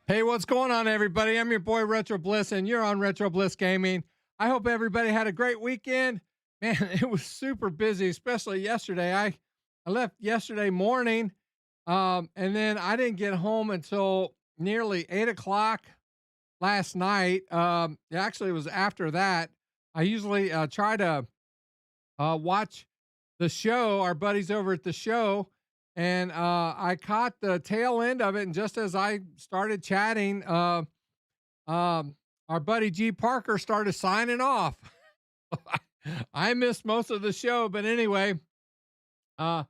Hey, what's going on, everybody? I'm your boy Retro Bliss, and you're on Retro Bliss Gaming. I hope everybody had a great weekend. Man, it was super busy, especially yesterday. I left yesterday morning, and then I didn't get home until nearly 8 o'clock last night. Actually, it was after that. I usually try to watch the show, our buddies over at the show, and I caught the tail end of it. And just as I started chatting, our buddy G Parker started signing off. I missed most of the show, but anyway, uh,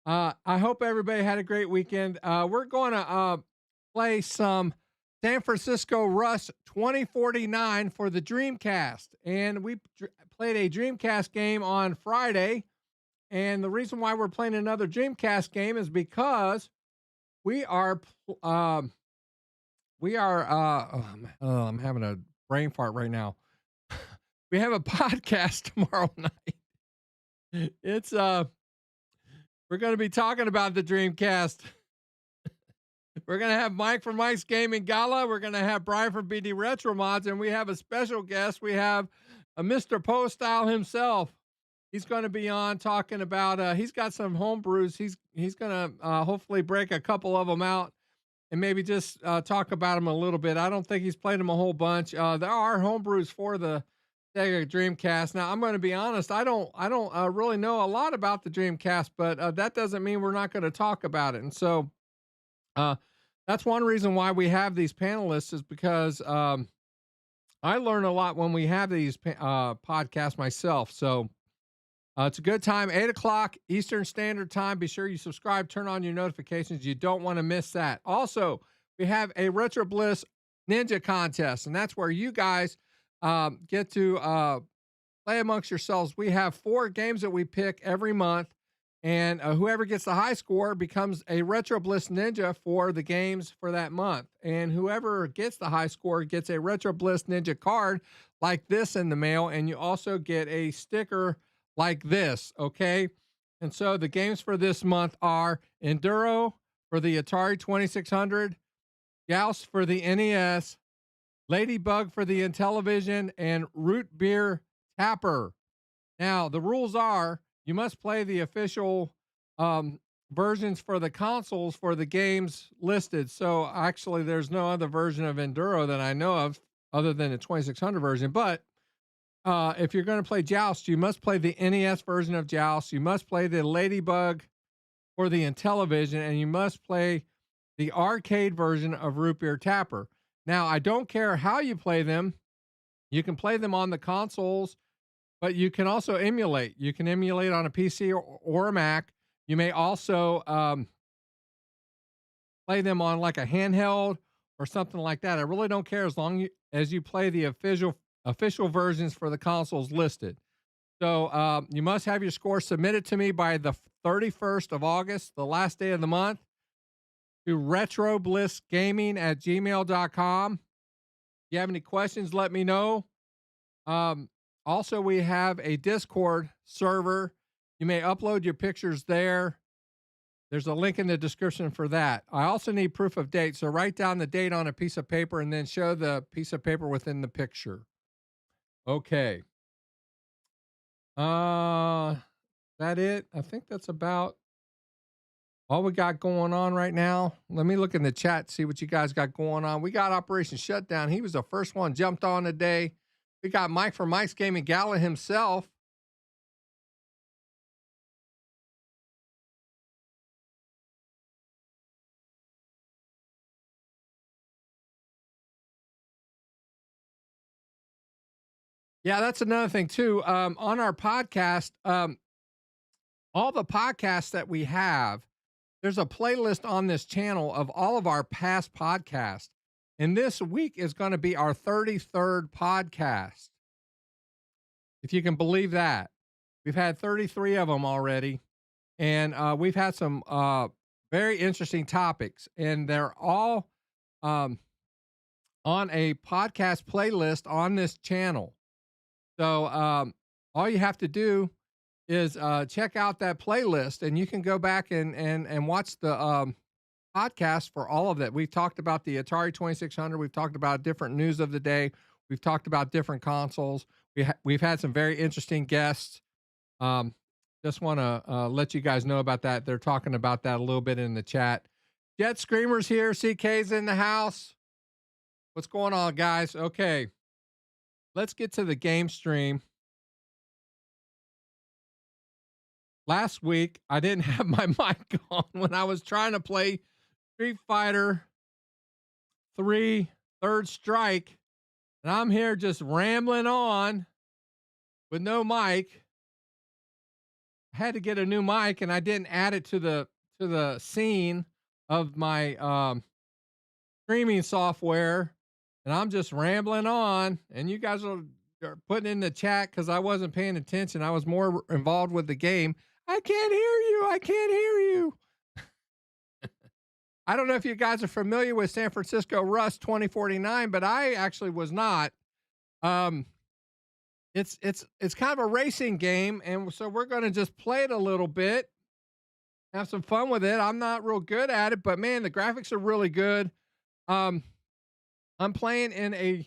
I hope everybody had a great weekend. We're going to play some San Francisco Rush 2049 for the Dreamcast, and we played a Dreamcast game on Friday. And the reason why we're playing another Dreamcast game is because we are I'm having a brain fart right now. We have a podcast tomorrow night. It's we're going to be talking about the Dreamcast. We're going to have Mike from Mike's Gaming Gala. We're going to have Brian from BD Retro Mods, and we have a special guest. We have a Mr. Poe Style himself. He's going to be on talking about he's got some home brews. He's going to hopefully break a couple of them out and maybe just talk about them a little bit. I don't think he's played them a whole bunch. There are home brews for the Sega Dreamcast. Now, I'm going to be honest. I don't really know a lot about the Dreamcast, but that doesn't mean we're not going to talk about it. And so that's one reason why we have these panelists is because I learn a lot when we have these podcasts myself. So it's a good time, 8 o'clock Eastern Standard Time. Be sure you subscribe, turn on your notifications. You don't want to miss that. Also, we have a Retro Bliss Ninja contest, and that's where you guys get to play amongst yourselves. We have 4 games that we pick every month, and whoever gets the high score becomes a Retro Bliss Ninja for the games for that month. And whoever gets the high score gets a Retro Bliss Ninja card like this in the mail, and you also get a sticker like this, okay? And so the games for this month are Enduro for the Atari 2600, Joust for the NES, Ladybug for the Intellivision, and Root Beer Tapper. Now, the rules are you must play the official versions for the consoles for the games listed. So actually, there's no other version of Enduro that I know of other than the 2600 version. But if you're going to play Joust, you must play the NES version of Joust. You must play the Ladybug for the Intellivision, and you must play the arcade version of Root Beer Tapper. Now, I don't care how you play them. You can play them on the consoles, but you can also emulate. You can emulate on a PC or a Mac. You may also play them on like a handheld or something like that. I really don't care as long as you play the official versions for the consoles listed. So you must have your score submitted to me by the 31st of August, the last day of the month, to retroblissgaming@gmail.com. If you have any questions, let me know. Also, we have a Discord server. You may upload your pictures there. There's a link in the description for that. I also need proof of date, so write down the date on a piece of paper and then show the piece of paper within the picture. Okay. That it? I think that's about all we got going on right now. Let me look in the chat, see what you guys got going on. We got Operation Shutdown. He was the first one jumped on today. We got Mike from Mike's Gaming Gala himself. Yeah, that's another thing too. On our podcast, all the podcasts that we have, there's a playlist on this channel of all of our past podcasts. And this week is going to be our 33rd podcast. If you can believe that. We've had 33 of them already. And we've had some very interesting topics. And they're all on a podcast playlist on this channel. So all you have to do is check out that playlist, and you can go back and watch the podcast for all of that. We've talked about the Atari 2600. We've talked about different news of the day. We've talked about different consoles. We've had some very interesting guests. Um, just want to let you guys know about that. They're talking about that a little bit in the chat. Jet Screamer's here. CK's in the house. What's going on, guys? Okay, let's get to the game stream. Last week, I didn't have my mic on when I was trying to play Street Fighter 3 Third Strike, and I'm here just rambling on with no mic. I had to get a new mic, and I didn't add it to the scene of my streaming software, and I'm just rambling on, and you guys are putting in the chat because I wasn't paying attention. I was more involved with the game. I can't hear you. I can't hear you. I don't know if you guys are familiar with San Francisco Rust 2049, but I actually was not. It's kind of a racing game, and so we're going to just play it a little bit, have some fun with it. I'm not real good at it, but man, the graphics are really good. I'm playing in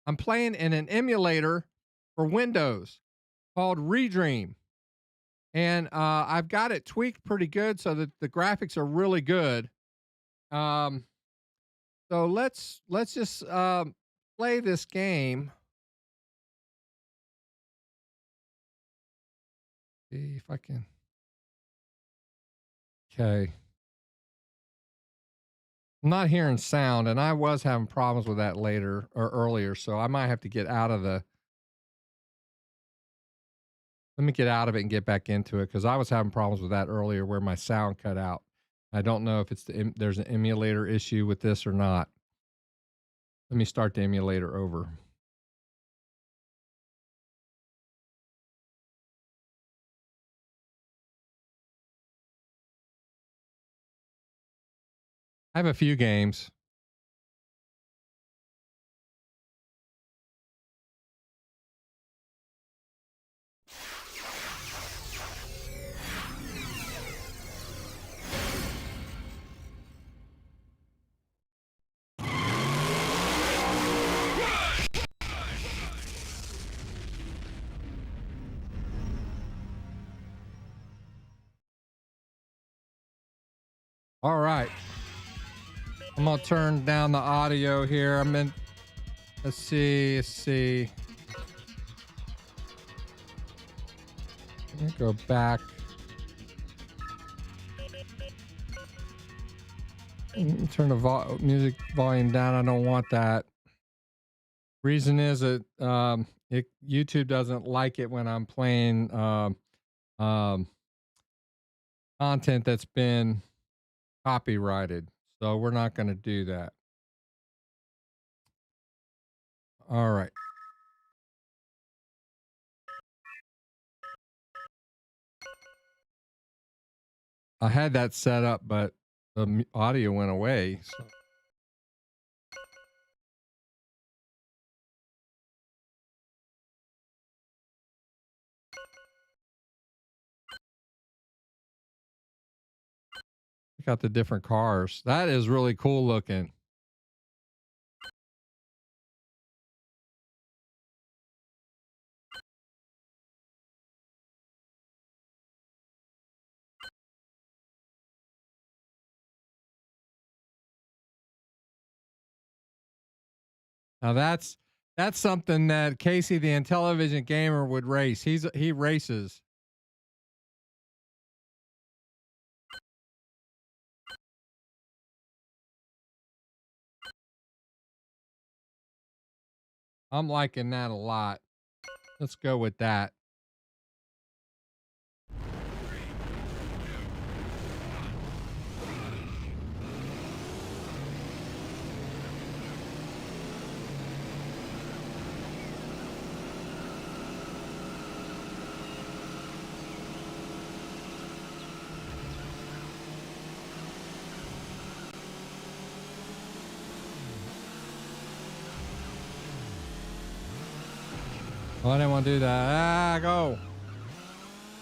I'm playing in an emulator for Windows called Redream. And I've got it tweaked pretty good so that the graphics are really good. So let's just play this game. See if I can. Okay. I'm not hearing sound, and I was having problems with that earlier, so I might have to get out of the. Let me get out of it and get back into it because I was having problems with that earlier where my sound cut out. I don't know if there's an emulator issue with this or not. Let me start the emulator over. I have a few games. All right. I'm going to turn down the audio here. Let's see. Let me go back. Turn the music volume down. I don't want that. Reason is that YouTube doesn't like it when I'm playing content that's been copyrighted. So we're not going to do that. All right. I had that set up, but the audio went away. So. Check out the different cars. That is really cool looking. Now that's something that Casey the Intellivision Gamer would race. He races. I'm liking that a lot. Let's go with that. Oh, I didn't want to do that. Go.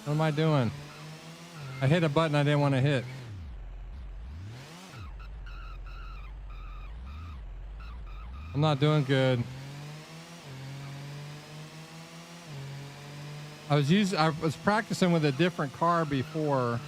What am I doing? I hit a button I didn't want to hit. I'm not doing good. I was practicing with a different car before.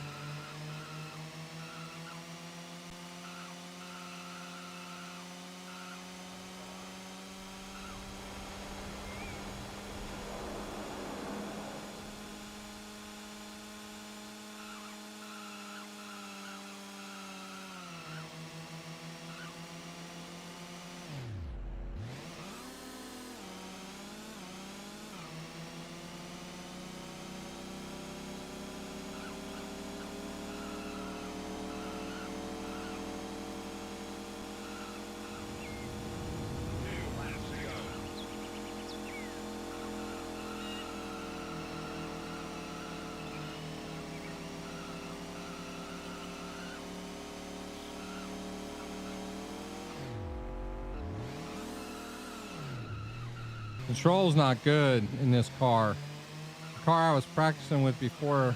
Control's not good in this car. The car I was practicing with before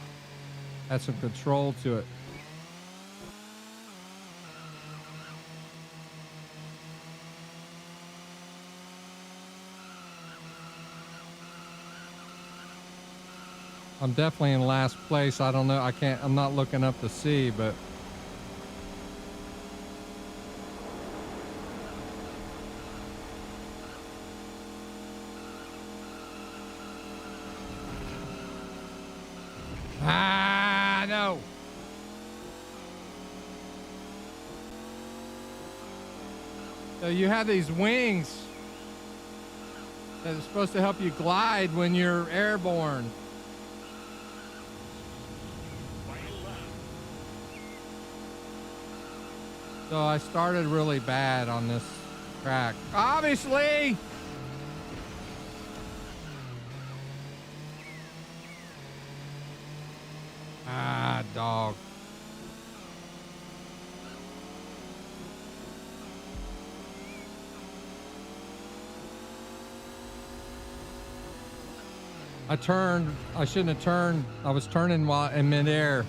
had some control to it. I'm definitely in last place. I don't know. I'm not looking up to see, but no. So you have these wings that are supposed to help you glide when you're airborne. So I started really bad on this track. Obviously! Ah, dog. I shouldn't have turned. I was turning while in midair.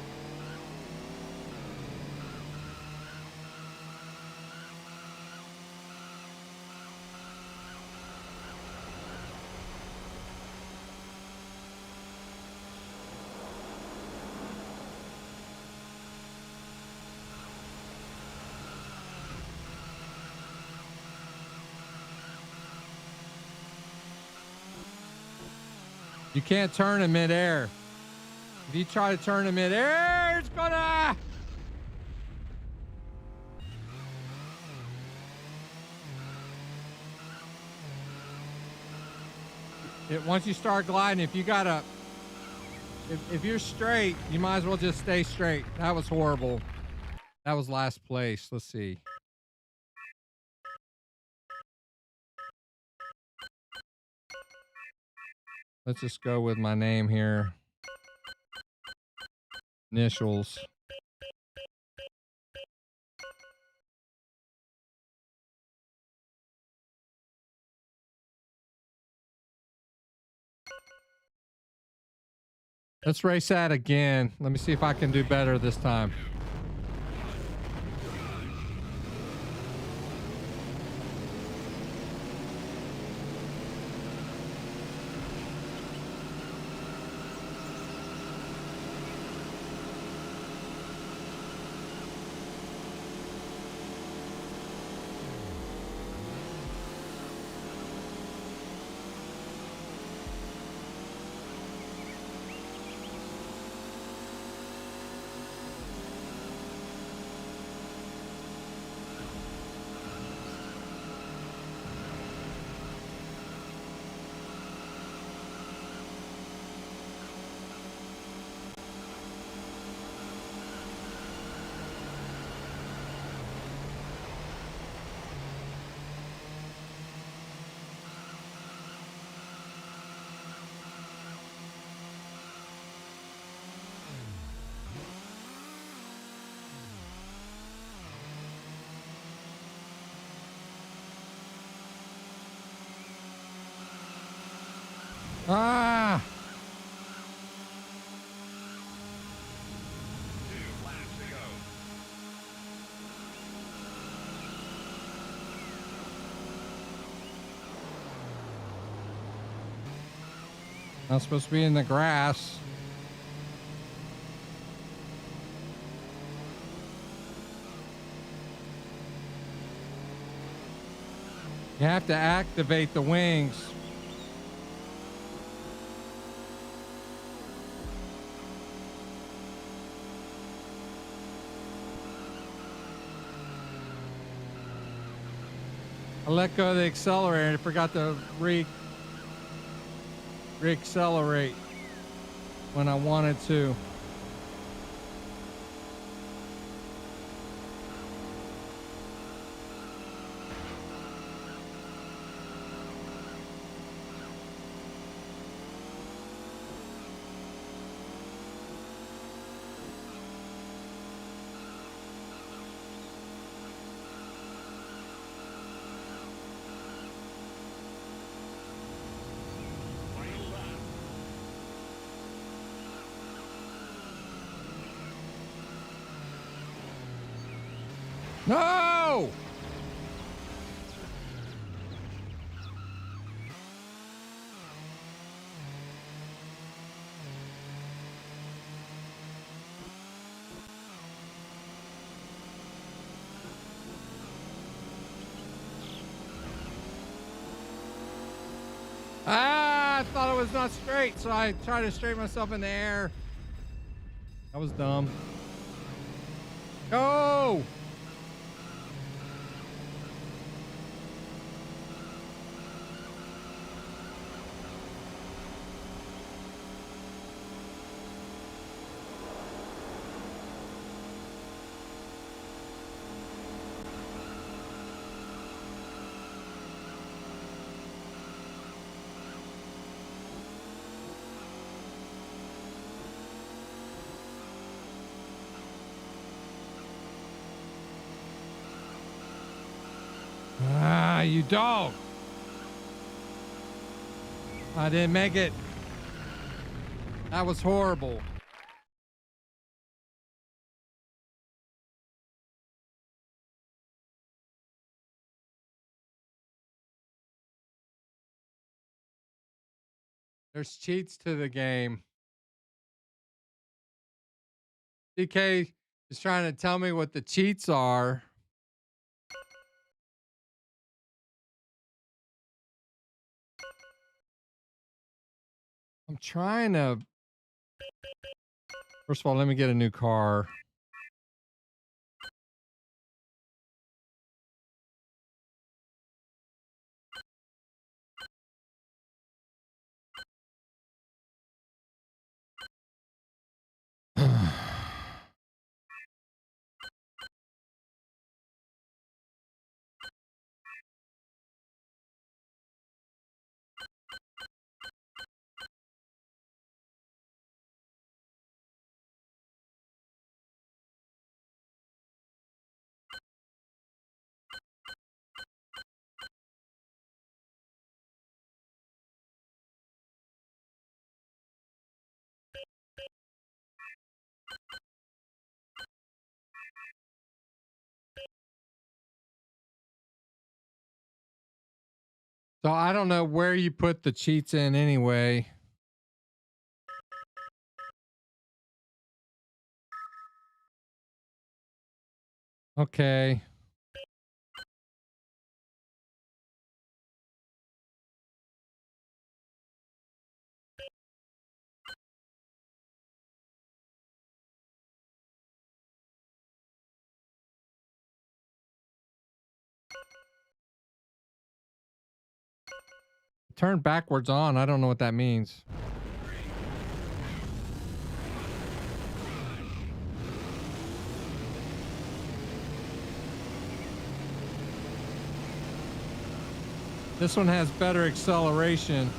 You can't turn in midair. If you try to turn in midair, it's gonna... Once you start gliding, if you gotta... If you're straight, you might as well just stay straight. That was horrible. That was last place. Let's see. Let's just go with my name here. Initials. Let's race that again. Let me see if I can do better this time. Ah! Not supposed to be in the grass. You have to activate the wings. I let go of the accelerator and I forgot to re-accelerate when I wanted to. No! Ah, I thought it was not straight, so I tried to straighten myself in the air. That was dumb. Go! Ah, you dog. I didn't make it. That was horrible. There's cheats to the game. DK is trying to tell me what the cheats are. I'm trying to. First of all, let me get a new car. So I don't know where you put the cheats in anyway. Okay. Turn backwards on. I don't know what that means. This one has better acceleration.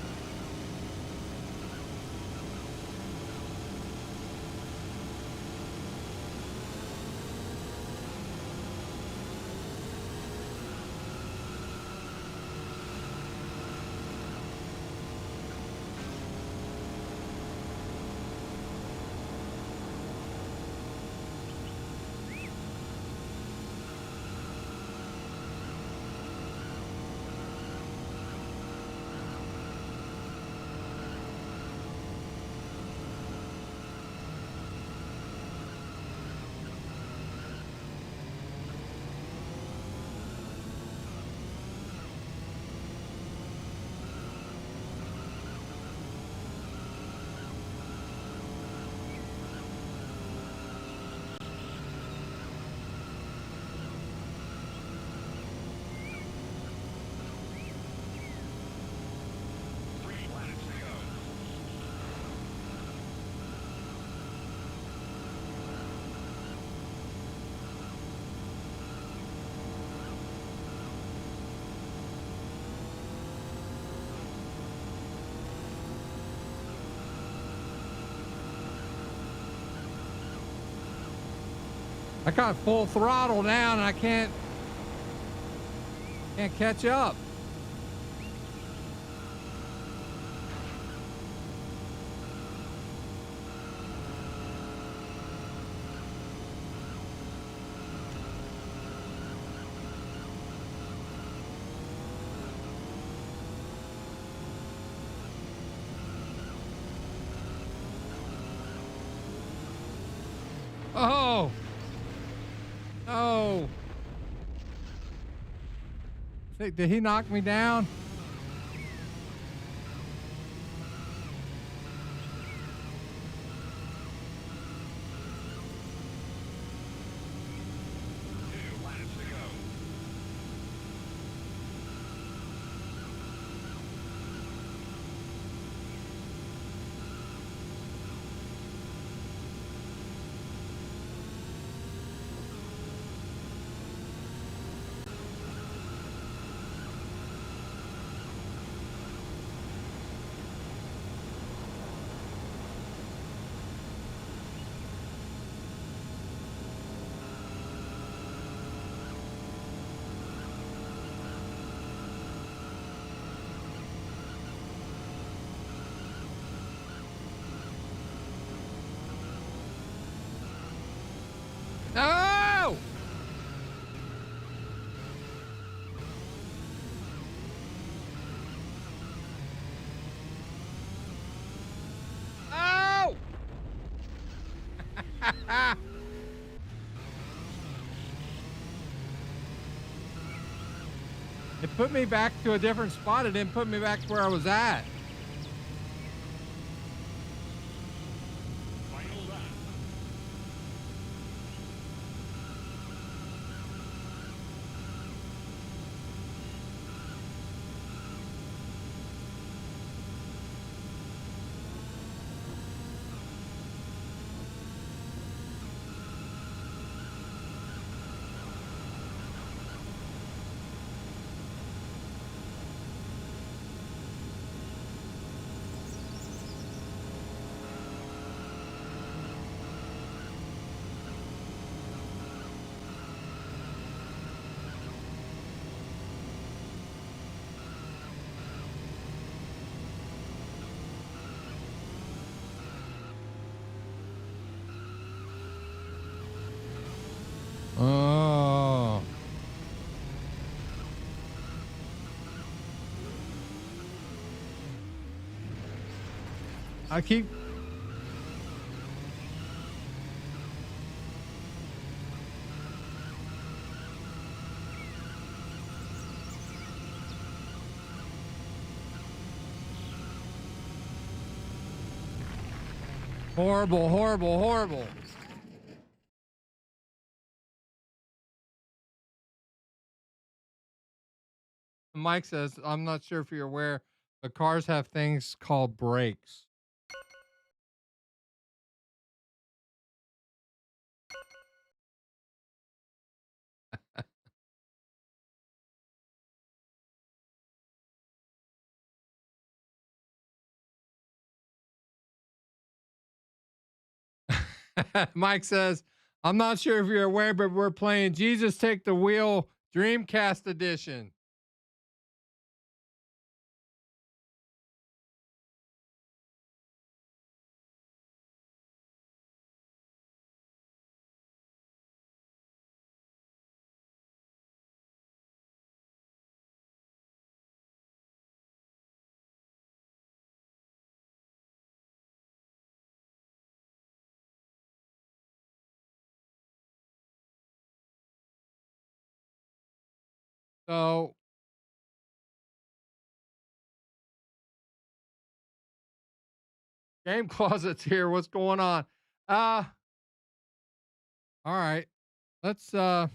I got full throttle now and I can't catch up. Oh, no. Did he knock me down? No! Oh! It put me back to a different spot. It didn't put me back where I was at. Oh. I keep horrible, horrible, horrible. Mike says, I'm not sure if you're aware, but cars have things called brakes. Mike says, I'm not sure if you're aware, but we're playing Jesus Take the Wheel Dreamcast Edition. So, game closets here. What's going on? Uh, all right. Let's okay.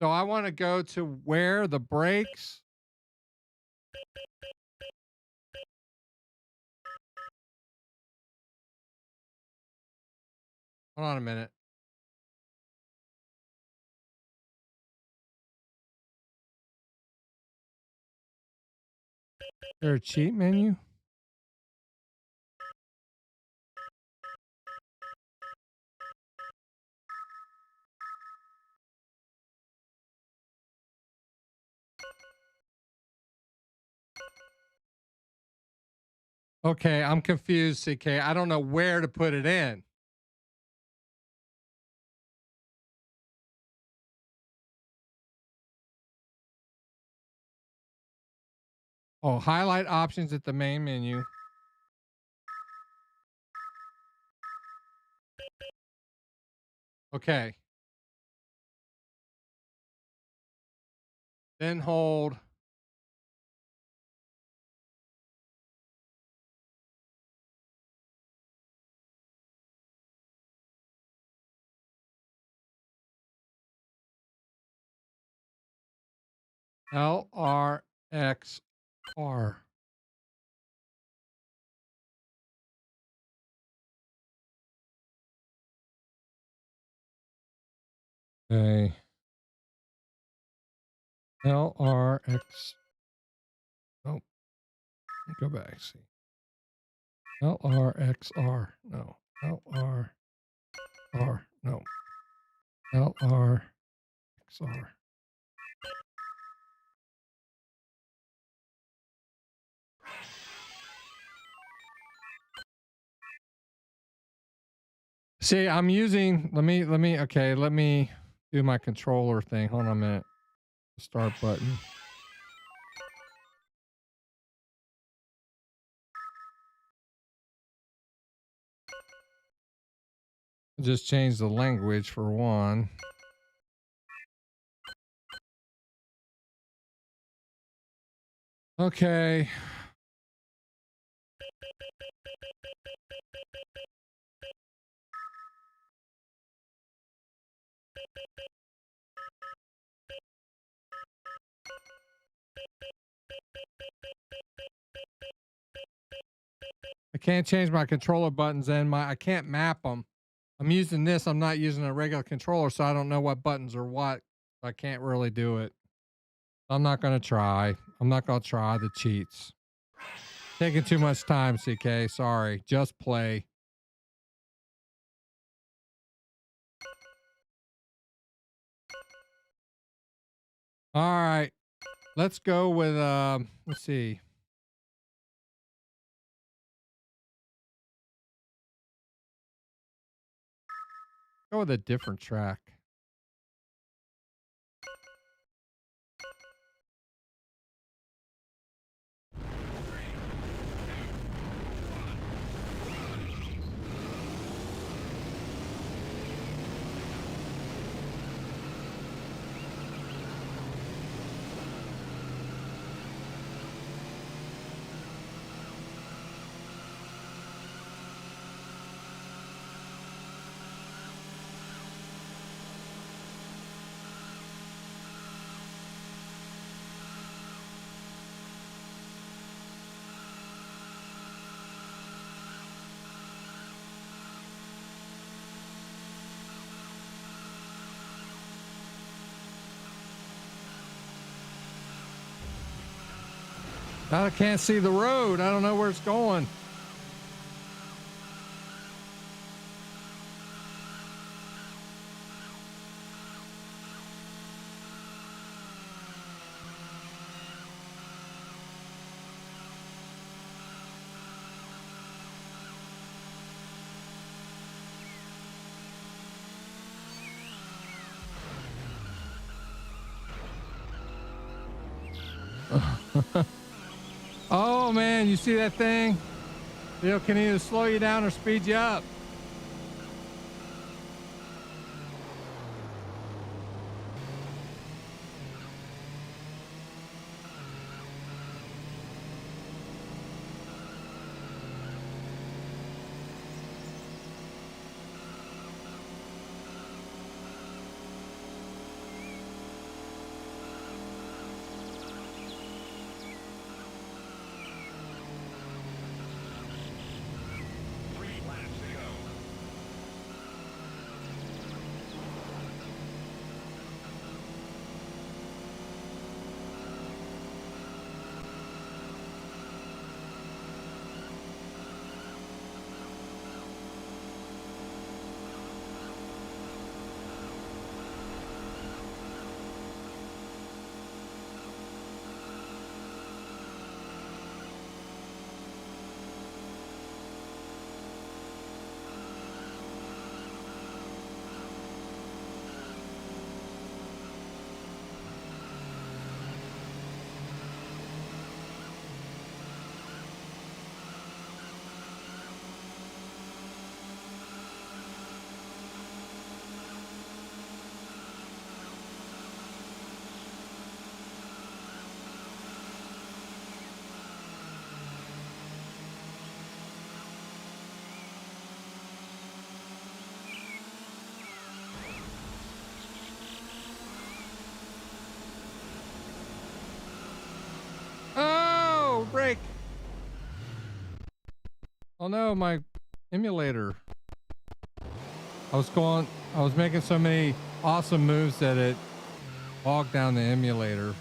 So I want to go to where the brakes. Hold on a minute. there a cheat menu? Okay, I'm confused, CK. I don't know where to put it in. Oh, highlight options at the main menu. Okay. Then hold. LRXR. Okay. LRX. Oh, go back. See. LRXR. No. LRR. No. LRXR. See, I'm using, let me do my controller thing. Hold on a minute. Start button. Just change the language for one. Okay. I can't change my controller buttons and I can't map them. I'm using this. I'm not using a regular controller, so I don't know what buttons are what. I can't really do it. I'm not going to try. I'm not going to try the cheats. Taking too much time, CK. Sorry. Just play. All right. Let's go with, let's see. Go with a different track. I can't see the road. I don't know where it's going. Oh man, you see that thing? It can either slow you down or speed you up. Oh no, my emulator. I was making so many awesome moves that it bogged down the emulator.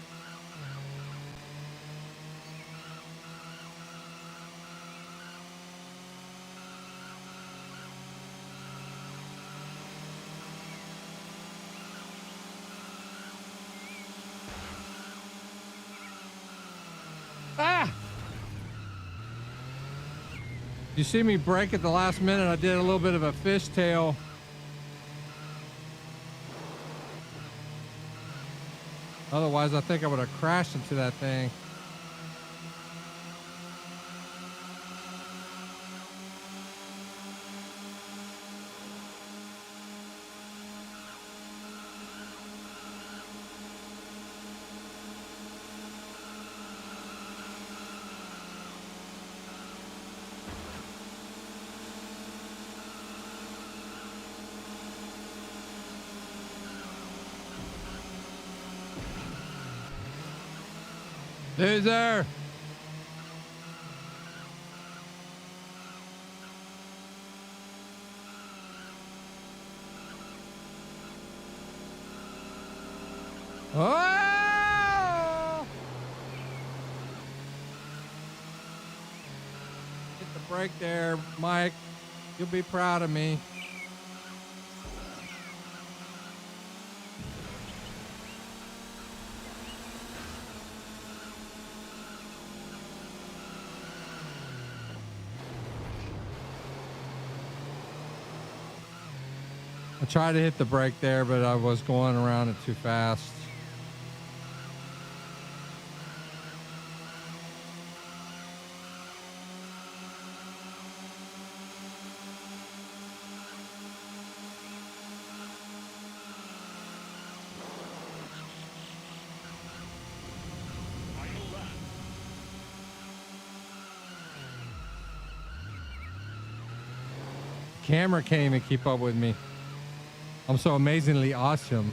Ah! You see me break at the last minute. I did a little bit of a fishtail. Otherwise, I think I would have crashed into that thing. Loser! Oh! Hit the brake there, Mike. You'll be proud of me. I tried to hit the brake there, but I was going around it too fast. Camera can't even keep up with me. I'm so amazingly awesome.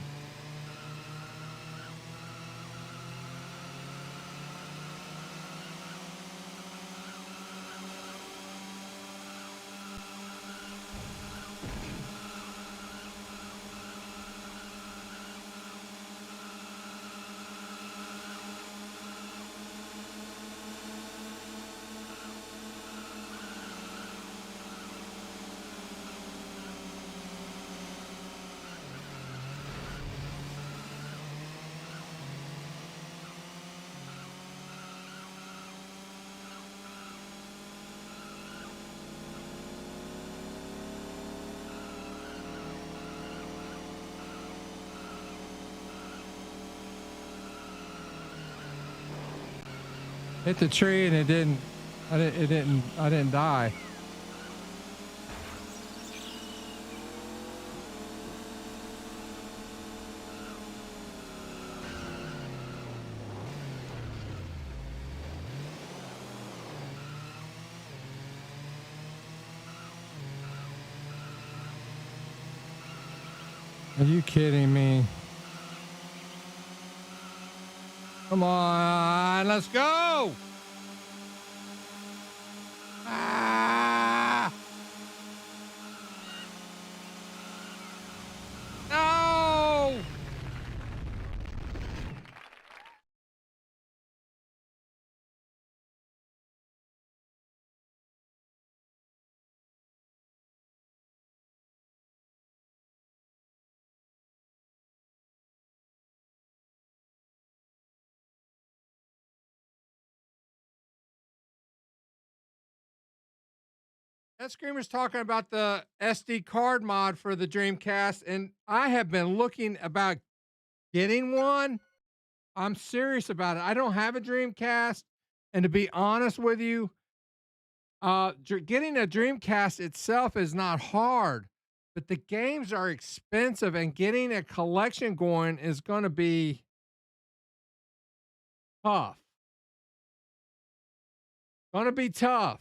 Hit the tree and I didn't die. Are you kidding me? Come on, let's go! Ah! No! That Screamer's talking about the SD card mod for the Dreamcast, and I have been looking about getting one. I'm serious about it. I don't have a Dreamcast, and to be honest with you, getting a Dreamcast itself is not hard, but the games are expensive, and getting a collection going is going to be tough. Going to be tough.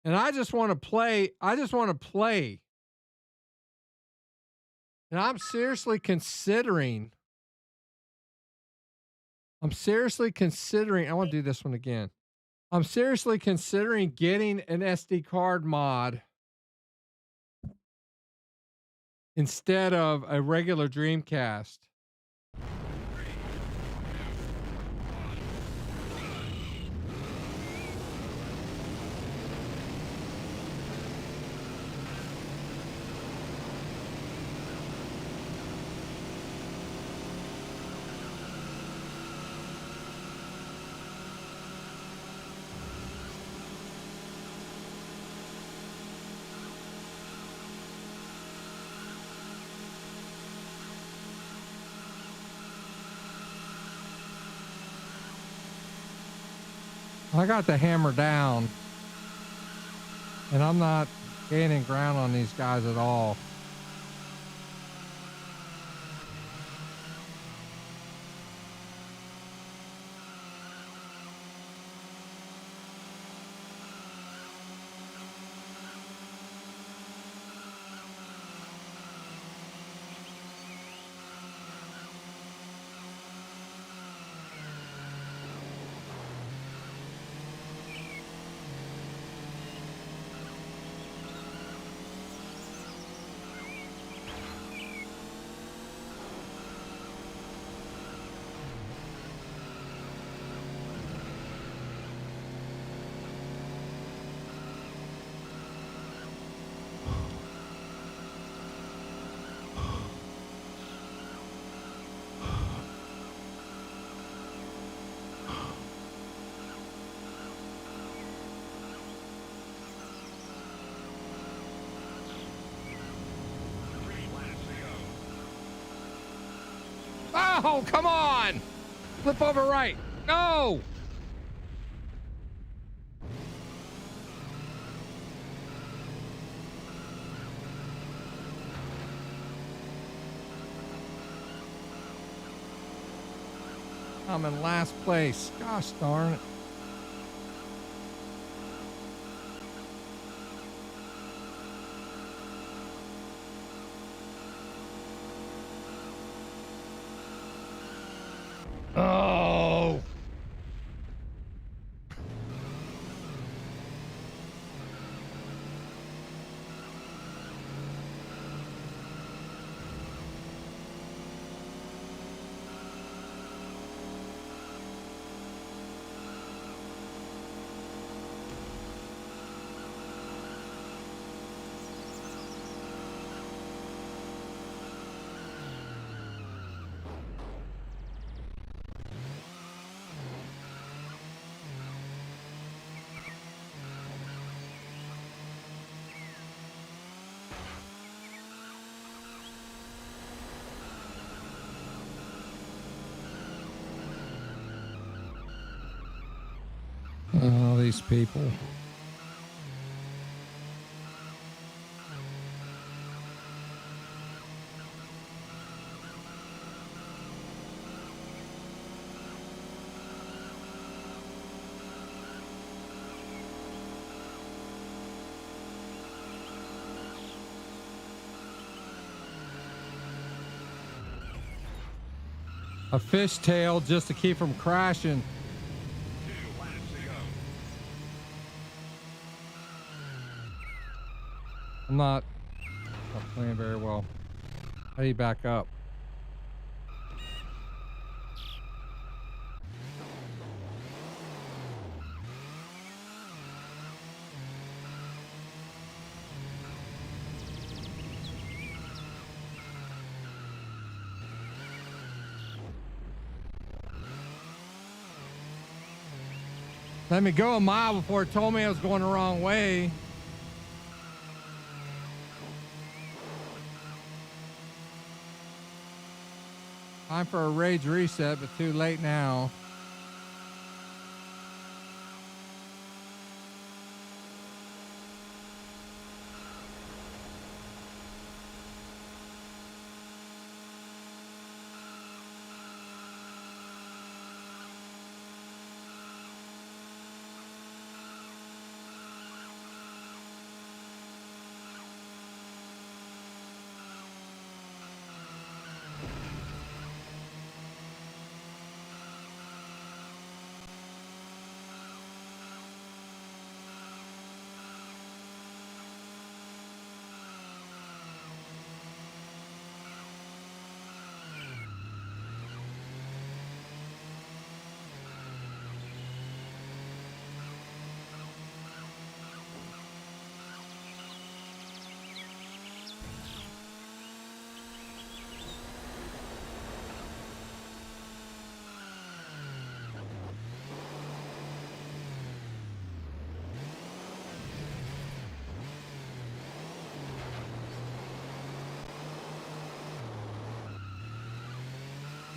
And I just want to play. I just want to play. And I'm seriously considering, I want to do this one again. I'm seriously considering getting an SD card mod instead of a regular Dreamcast. I got the hammer down, and I'm not gaining ground on these guys at all. Oh, come on! Flip over right. No! I'm in last place. Gosh darn it. Oh! Oh, these people. A fishtail just to keep from crashing. I'm not playing very well. How do you back up? Let me go a mile before it told me I was going the wrong way. Time for a rage reset, but too late now.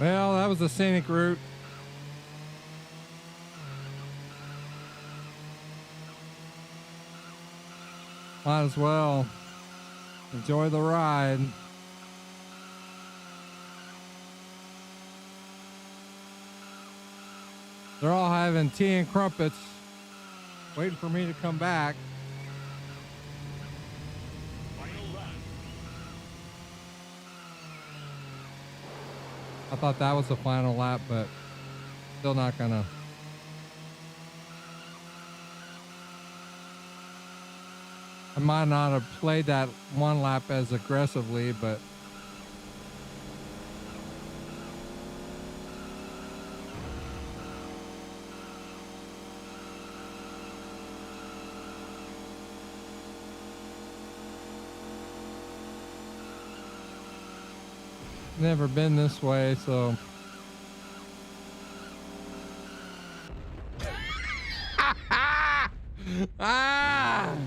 Well, that was a scenic route. Might as well enjoy the ride. They're all having tea and crumpets, waiting for me to come back. I thought that was the final lap, but still not gonna. I might not have played that one lap as aggressively, but never been this way, so. Ah!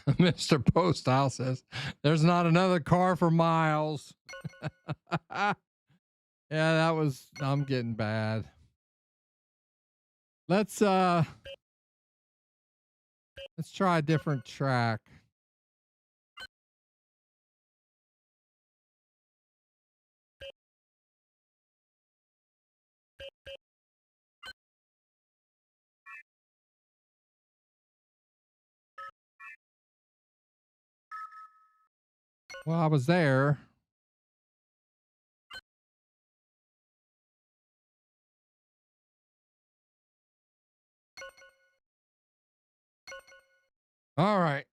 Mr. Postile says, there's not another car for miles. Yeah, that was, I'm getting bad. Let's try a different track. Well, I was there. All right.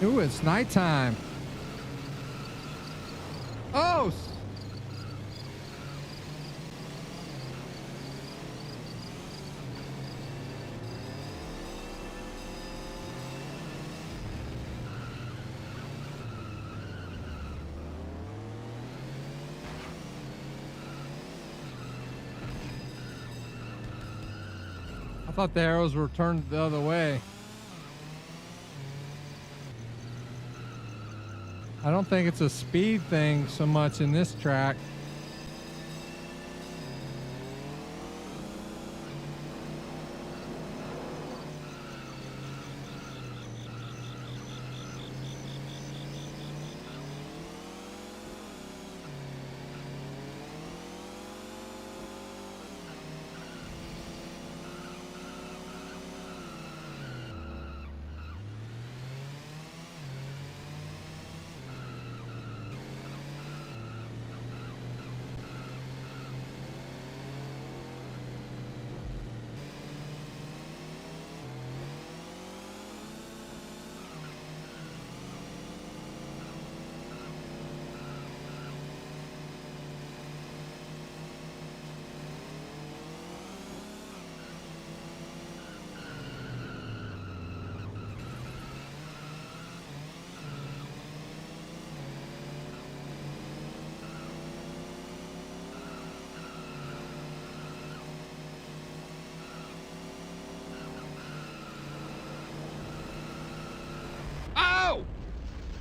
Ooh, it's nighttime. Oh! I thought the arrows were turned the other way. I don't think it's a speed thing so much in this track.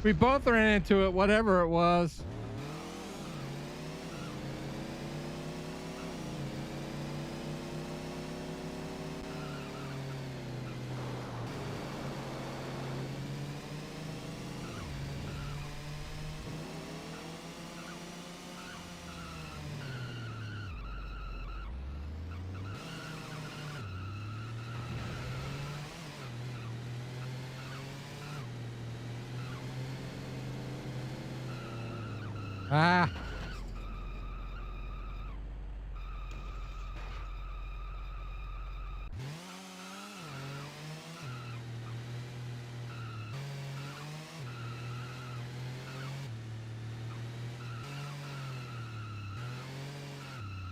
We both ran into it, whatever it was. Ah.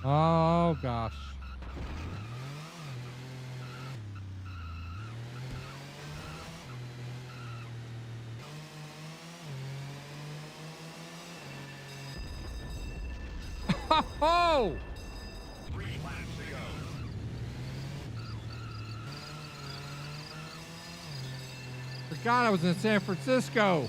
Oh gosh. Oh! 3 laps to go. Forgot I was in San Francisco.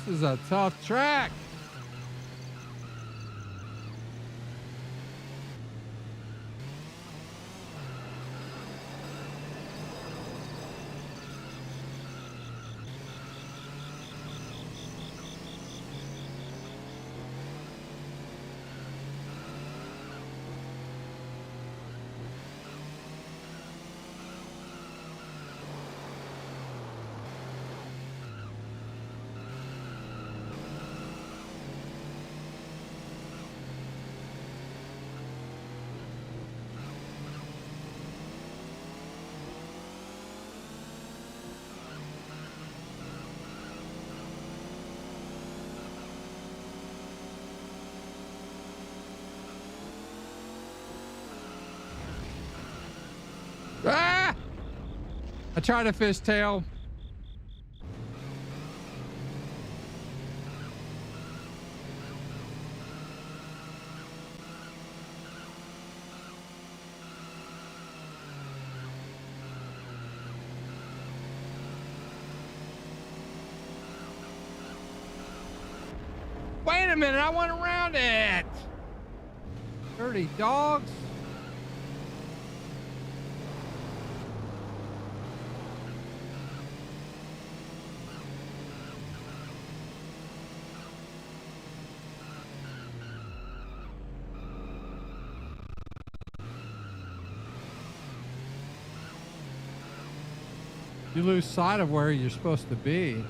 This is a tough track. Ah! I tried to fishtail. Wait a minute, I went around it. Dirty dogs. You lose sight of where you're supposed to be.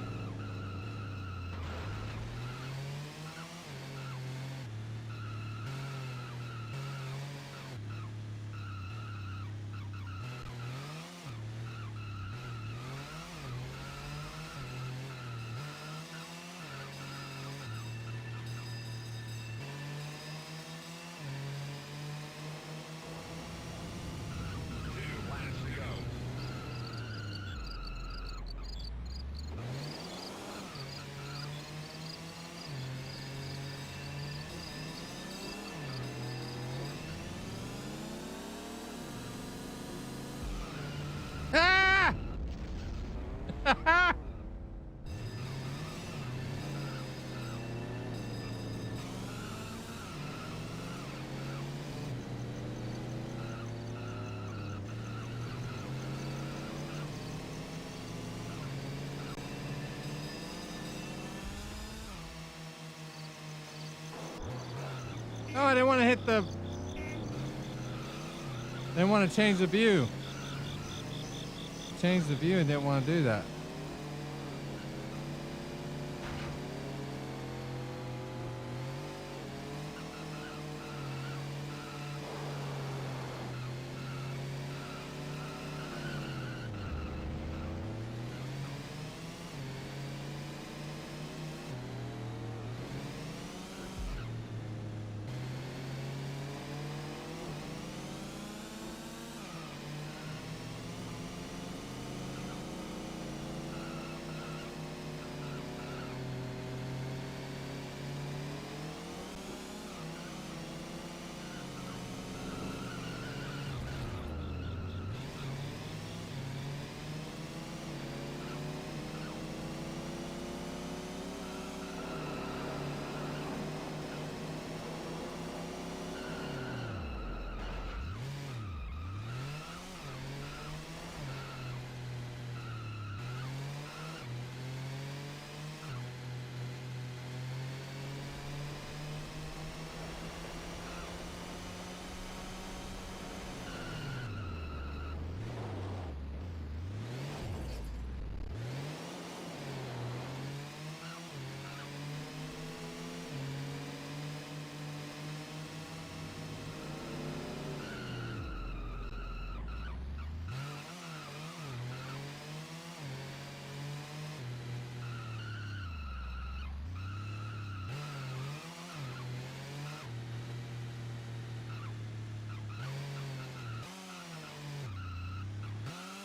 Ah! Oh, I didn't want to hit the... Didn't want to change the view. Change the view and didn't want to do that.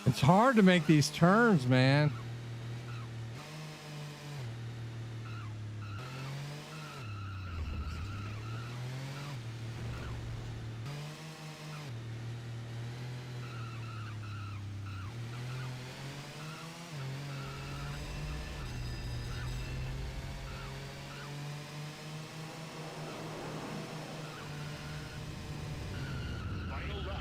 It's hard to make these turns, man. Final run.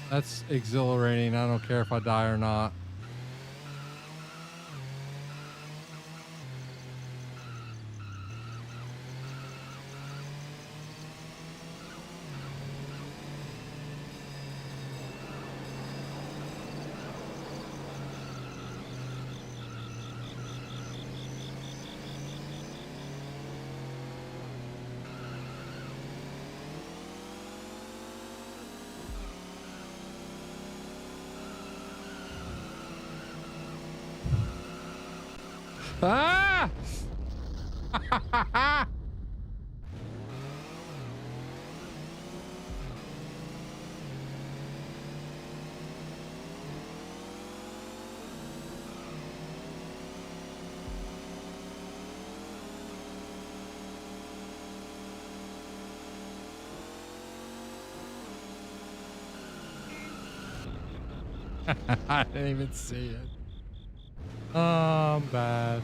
That's exhilarating. I don't care if I die or not. Ah! I didn't even see it. Oh, I'm bad.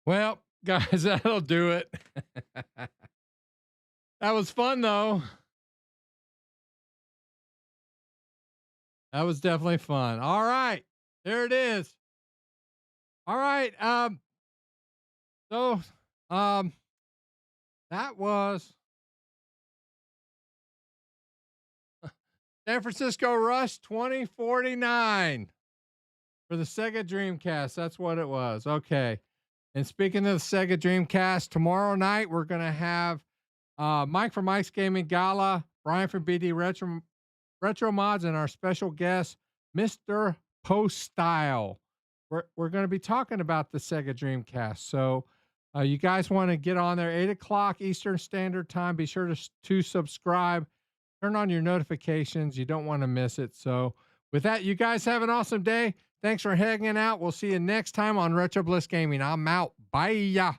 Well, guys, that'll do it. That was fun, though. That was definitely fun. All right, there it is. All right, so, um, that was San Francisco Rush 2049 for the Sega Dreamcast. That's what it was. Okay. And speaking of the Sega Dreamcast, tomorrow night we're gonna have Mike from Mike's Gaming Gala, Brian from BD Retro Mods, and our special guest, Mr. Post Style. We're going to be talking about the Sega Dreamcast. So you guys want to get on there 8 o'clock Eastern Standard Time. Be sure to subscribe, turn on your notifications. You don't want to miss it. So with that, you guys have an awesome day. Thanks for hanging out. We'll see you next time on Retro Bliss Gaming. I'm out. Bye.